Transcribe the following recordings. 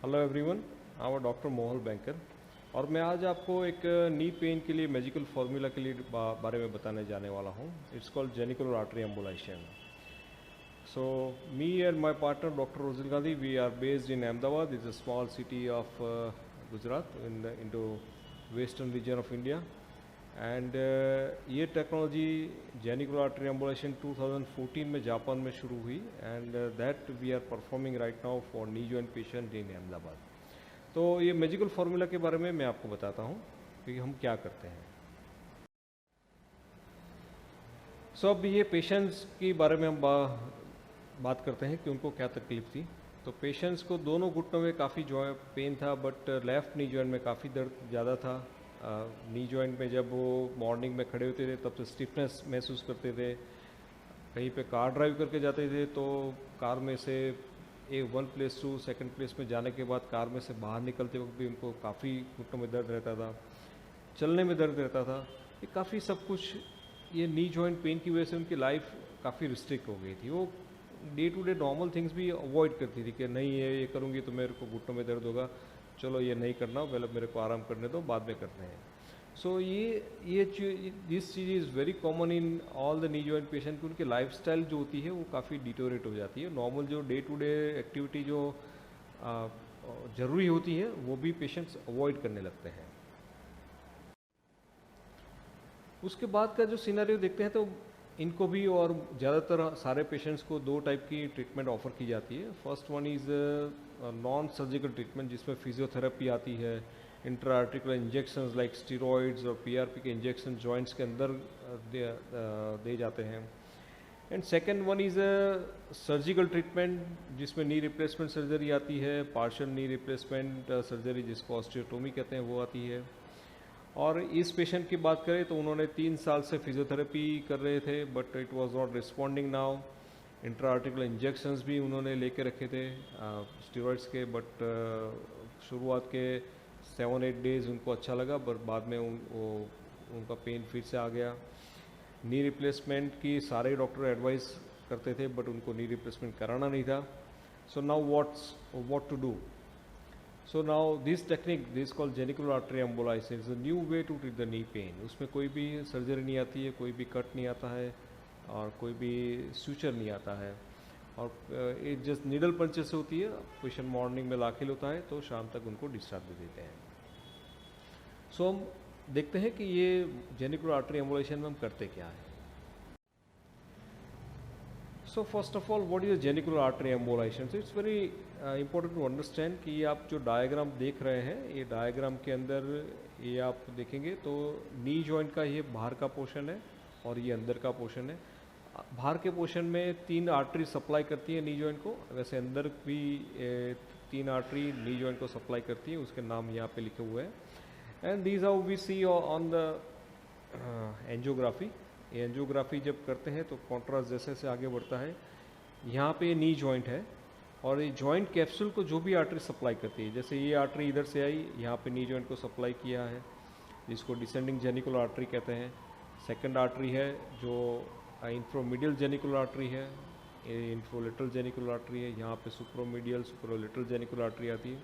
Hello everyone, आई doctor मोहल banker और मैं आज आपको एक नी पेन के लिए मैजिकल फार्मूला के लिए बारे में बताने जाने वाला हूँ। It's called genicular artery embolisation. So me and my partner Dr. Rosal Gandhi, we are based in Ahmedabad. It's a small city of Gujarat into western region of India. And ये technology genicular artery embolisation 2014 में Japan में शुरू हुई and that we are performing right now for knee joint patient in Ahmedabad. तो ये magical formula के बारे में मैं आपको बताता हूँ कि हम क्या करते हैं। अब ये पेशेंट्स के बारे में हम बात करते हैं कि उनको क्या तकलीफ थी। तो पेशेंट्स को दोनों घुटनों में काफ़ी पेन था, बट लेफ़्ट नी जॉइंट में काफ़ी दर्द ज़्यादा था। नी जॉइंट में जब वो मॉर्निंग में खड़े होते थे तब तो स्टिफनेस महसूस करते थे। कहीं पे कार ड्राइव करके जाते थे तो कार में से one place to second place में जाने के बाद कार में से बाहर निकलते वक्त भी उनको काफ़ी घुटनों में दर्द रहता था, चलने में दर्द रहता था। ये काफ़ी सब कुछ ये नी जॉइंट पेन की वजह से उनकी लाइफ काफ़ी रिस्ट्रिक्ट हो गई थी। वो day to day normal things भी अवॉइड करती थी कि नहीं ये करूँगी तो मेरे को घुटनों में दर्द होगा, चलो ये नहीं करना, पहले मेरे को आराम करने दो, बाद में करते हैं। So this cheese is very common in all the knee joint patient की उनकी लाइफस्टाइल जो होती है वो काफ़ी डिटोरेट हो जाती है। नॉर्मल जो डे टू डे एक्टिविटी जो ज़रूरी होती है वो भी पेशेंट्स अवॉइड करने लगते हैं। उसके बाद का जो सिनेरियो देखते हैं तो इनको भी और ज़्यादातर सारे पेशेंट्स को दो टाइप की ट्रीटमेंट ऑफर की जाती है। First one is non surgical treatment जिसमें फिजियोथेरेपी आती है, इंट्राआर्टिकुलर इंजेक्शंस लाइक स्टीरॉइड्स और पीआरपी के इंजेक्शन जॉइंट्स के अंदर दे जाते हैं। And second one is surgical treatment जिसमें नी रिप्लेसमेंट सर्जरी आती है, पार्शियल नी रिप्लेसमेंट सर्जरी जिसको ऑस्टियोटोमी कहते हैं वो आती है। और इस पेशेंट की बात करें तो उन्होंने 3 साल से फिजियोथेरेपी कर रहे थे but it was not responding now. Intraarticular injections भी उन्होंने लेके रखे थे स्टीरॉइड्स के, बट शुरुआत के 7-8 डेज़ उनको अच्छा लगा, पर बाद में उनका पेन फिर से आ गया। नी रिप्लेसमेंट की सारे डॉक्टर एडवाइस करते थे बट उनको नी रिप्लेसमेंट कराना नहीं था। So now what to do? So now this technique, this called genicular artery embolization, is a new way to treat the knee pain. उसमें कोई भी सर्जरी नहीं आती है, कोई भी कट नहीं आता है और कोई भी सूचर नहीं आता है, और ये जस्ट नीडल पंचेस से होती है। पेशेंट मॉर्निंग में दाखिल होता है तो शाम तक उनको डिस्चार्ज दे देते हैं। सो हम देखते हैं कि ये जेनिकुलर आर्टरी एम्बोलाइजेशन में हम करते क्या है। So first of all, what is a genicular artery embolization? So it's very important to understand कि आप जो डायग्राम देख रहे हैं, ये डायग्राम के अंदर ये आप देखेंगे तो नी जॉइंट का ये बाहर का पोर्शन है और ये अंदर का पोर्शन है। बाहर के पोर्शन में 3 आर्टरी सप्लाई करती है नी जॉइंट को, वैसे अंदर भी 3 आर्टरी नी जॉइंट को सप्लाई करती है, उसके नाम यहाँ पे लिखे हुए हैं। And these how we see on the angiography. Angiography जब करते हैं तो कॉन्ट्रास्ट जैसे जैसे आगे बढ़ता है, यहाँ पे नी जॉइंट है और ये जॉइंट कैप्सूल को जो भी आर्टरी सप्लाई करती है, जैसे ये आर्टरी इधर से आई, यहाँ पे नी जॉइंट को सप्लाई किया है, जिसको डिसेंडिंग जेनिकुलर आर्टरी कहते हैं। सेकंड आर्टरी है जो इंफ्रोमीडियल जेनिकुलर आर्टरी है, ये इंफ्रोलेटरल जेनिकुलर आर्टरी है, यहाँ पे सुप्रोमीडियल सुप्रोलेटरल जेनिकुलर आर्टरी आती है।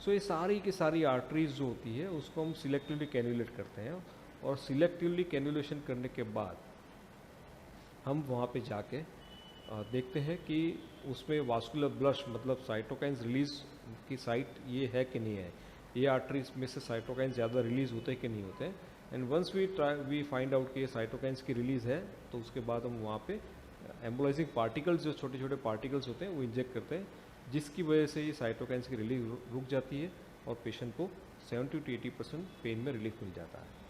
सो ये सारी की सारी आर्टरीज जो होती है उसको हम सिलेक्टिवली कैन्युलेट करते हैं और सिलेक्टिवली कैन्युलेशन करने के बाद हम वहाँ पे जाके देखते हैं कि उसमें वास्कुलर ब्लश मतलब साइटोकाइंस रिलीज की साइट ये है कि नहीं है, ये आर्टरीज में से साइटोकाइंस ज़्यादा रिलीज होते हैं कि नहीं होते हैं। And once we find out कि ये साइटोकाइंस की रिलीज है तो उसके बाद हम वहाँ पे एम्बोलाइजिंग पार्टिकल्स जो छोटे छोटे पार्टिकल्स होते हैं वो इंजेक्ट करते हैं, जिसकी वजह से ये साइटोकाइंस की रिलीज रुक जाती है और पेशेंट को 70 to 80% पेन में रिलीफ मिल जाता है।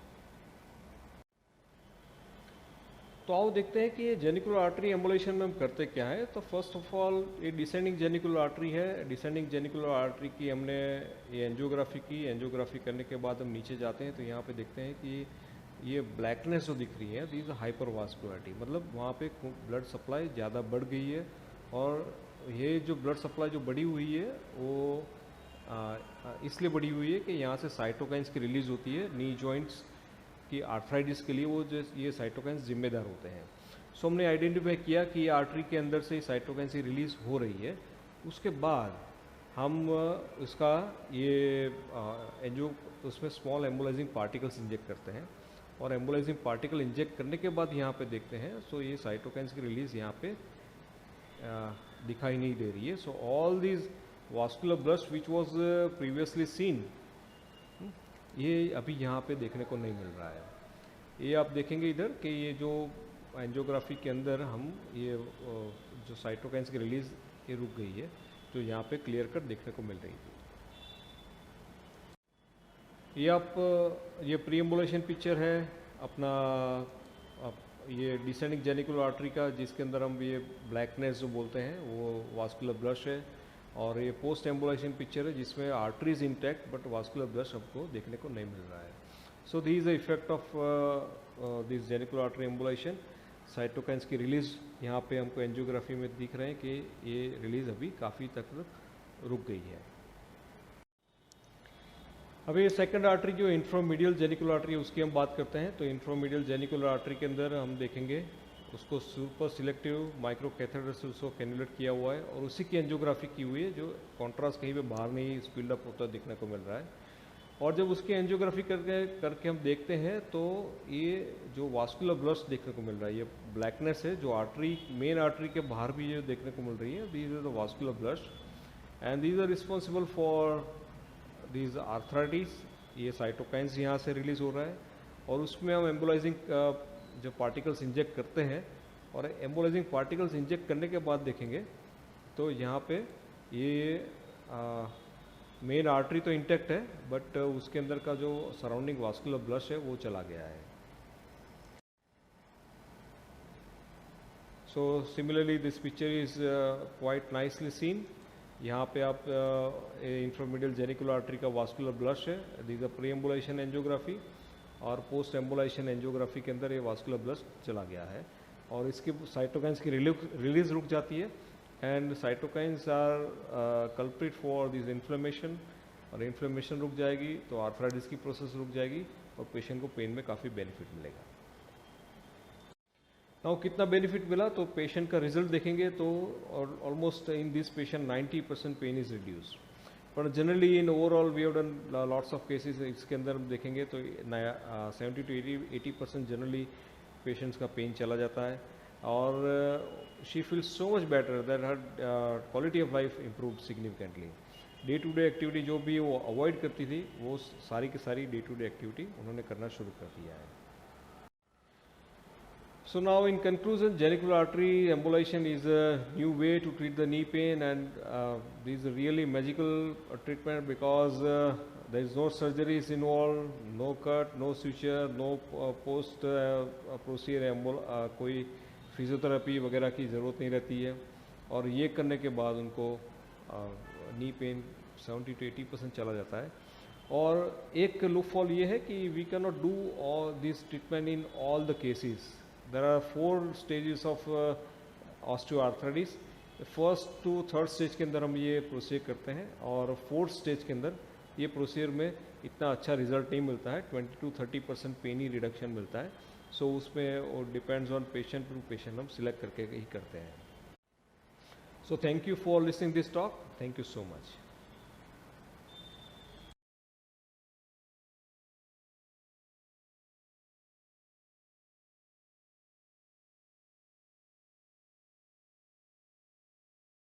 तो आओ देखते हैं कि ये जेनिकुलर आर्टरी एम्बोलाइजेशन में हम करते क्या है। तो फर्स्ट ऑफ ऑल ये डिसेंडिंग जेनिकुलर आर्टरी है। डिसेंडिंग जेनिकुलर आर्टरी की हमने ये एंजियोग्राफी की, एंजियोग्राफी करने के बाद हम नीचे जाते हैं तो यहाँ पे देखते हैं कि ये ब्लैकनेस जो दिख रही है दिस हाइपरवास्कुलरिटी, मतलब वहाँ पे ब्लड सप्लाई ज़्यादा बढ़ गई है और ये जो ब्लड सप्लाई जो बढ़ी हुई है वो इसलिए बढ़ी हुई है कि यहाँ से साइटोकाइंस की रिलीज होती है नी जॉइंट्स कि आर्थराइटिस के लिए वो जो ये साइटोकाइंस जिम्मेदार होते हैं। सो हमने आइडेंटिफाई किया कि ये आर्टरी के अंदर से साइटोकाइंस रिलीज हो रही है। उसके बाद हम उसका ये एंजियो उसमें स्मॉल एम्बोलाइजिंग पार्टिकल्स इंजेक्ट करते हैं, और एम्बोलाइजिंग पार्टिकल इंजेक्ट करने के बाद यहाँ पे देखते हैं सो ये साइटोकाइन्स की रिलीज यहाँ पे दिखाई नहीं दे रही है. So all these vascular blush which was previously seen, ये अभी यहाँ पे देखने को नहीं मिल रहा है. ये आप देखेंगे इधर कि ये जो एंजियोग्राफी के अंदर हम ये जो साइटोकाइन्स की रिलीज ये रुक गई है, तो यहाँ पे क्लियर कट देखने को मिल रही थी. ये आप ये प्री एम्बुलेशन पिक्चर है अपना ये डिसेंडिंग जेनिकुलर आर्टरी का, जिसके अंदर हम ये ब्लैकनेस जो बोलते हैं वो वास्कुलर ब्लश है. और ये पोस्ट एम्बुलेशन पिक्चर है जिसमें arteries intact but vascular blush हमको देखने को नहीं मिल रहा है. So this is the effect of this genicular artery ambulation. Cytokines की रिलीज यहाँ पे हमको एंजियोग्राफी में दिख रहे हैं कि ये रिलीज अभी काफ़ी तक रुक गई है. अभी सेकंड आर्टरी जो इंफ्रामीडियल जेनिकुलर आर्टरी है उसकी हम बात करते हैं. तो इंफ्रामीडियल जेनिकुलर आर्टरी के अंदर हम देखेंगे उसको सुपर सिलेक्टिव माइक्रो कैथेटर से उसको कैन्युलेट किया हुआ है और उसी की एंजियोग्राफी की हुई है, जो कॉन्ट्रास्ट कहीं पे बाहर नहीं स्पीड अप होता देखने को मिल रहा है. और जब उसकी एंजियोग्राफी करके हम देखते हैं तो ये जो वास्कुलर ब्लस्ट देखने को मिल रहा है, ये ब्लैकनेस है जो आर्टरी मेन आर्टरी के बाहर भी ये देखने को मिल रही है. These are the vascular blush and these are responsible for these arthritis. ये साइटोकाइन्स यहाँ से रिलीज हो रहा है और उसमें हम एम्बोलाइजिंग जो पार्टिकल्स इंजेक्ट करते हैं, और एम्बोलाइजिंग पार्टिकल्स इंजेक्ट करने के बाद देखेंगे तो यहाँ पे ये मेन आर्टरी तो इंटैक्ट है बट उसके अंदर का जो सराउंडिंग वास्कुलर ब्लश है वो चला गया है. So similarly this picture is quite nicely seen. यहाँ पे आप इंफ्रामीडियल जेनिकुलर आर्टरी का वास्कुलर ब्लश है. दिस प्री एम्बुलेशन एंजियोग्राफी और पोस्ट एम्बुलेशन एंजियोग्राफी के अंदर ये वास्कुलर ब्लश चला गया है और इसकी साइटोकाइन्स की रिलीज रुक जाती है. And cytokines are culprit for this inflammation, और इन्फ्लेमेशन रुक जाएगी तो आर्थराइटिस की प्रोसेस रुक जाएगी और पेशेंट को पेन में काफ़ी बेनिफिट मिलेगा. नाउ कितना बेनिफिट मिला, तो पेशेंट का रिजल्ट देखेंगे तो almost in this patient 90% pain is reduced. पर generally in overall we have done lots of cases. इसके अंदर हम देखेंगे तो नया 70 to 80% जनरली पेशेंट्स का पेन चला जाता है और she feels so much better that her quality of life improve significantly. Day to day activity जो भी वो अवॉइड करती थी वो सारी की सारी डे टू डे एक्टिविटी उन्होंने करना शुरू कर दिया है. So now in conclusion, genicular artery embolization is a new way to treat the knee pain, and this is a really magical treatment because there is no surgeries involved, no cut, no suture, no post procedure कोई physiotherapy वगैरह की ज़रूरत नहीं रहती है. और ये करने के बाद उनको नी पेन 70 to 80% चला जाता है. और एक लूपहॉल ये है कि we can not do all this treatment in all the cases. There are 4 stages of osteoarthritis. First to third stage के अंदर हम ये प्रोसीजर करते हैं और फोर्थ स्टेज के अंदर ये प्रोसीजर में इतना अच्छा रिजल्ट नहीं मिलता है. 20 to 30% पेन ही रिडक्शन मिलता है. सो उसमें वो depends on patient to patient हम सिलेक्ट करके ही करते हैं. So thank you for listening this talk. Thank you so much.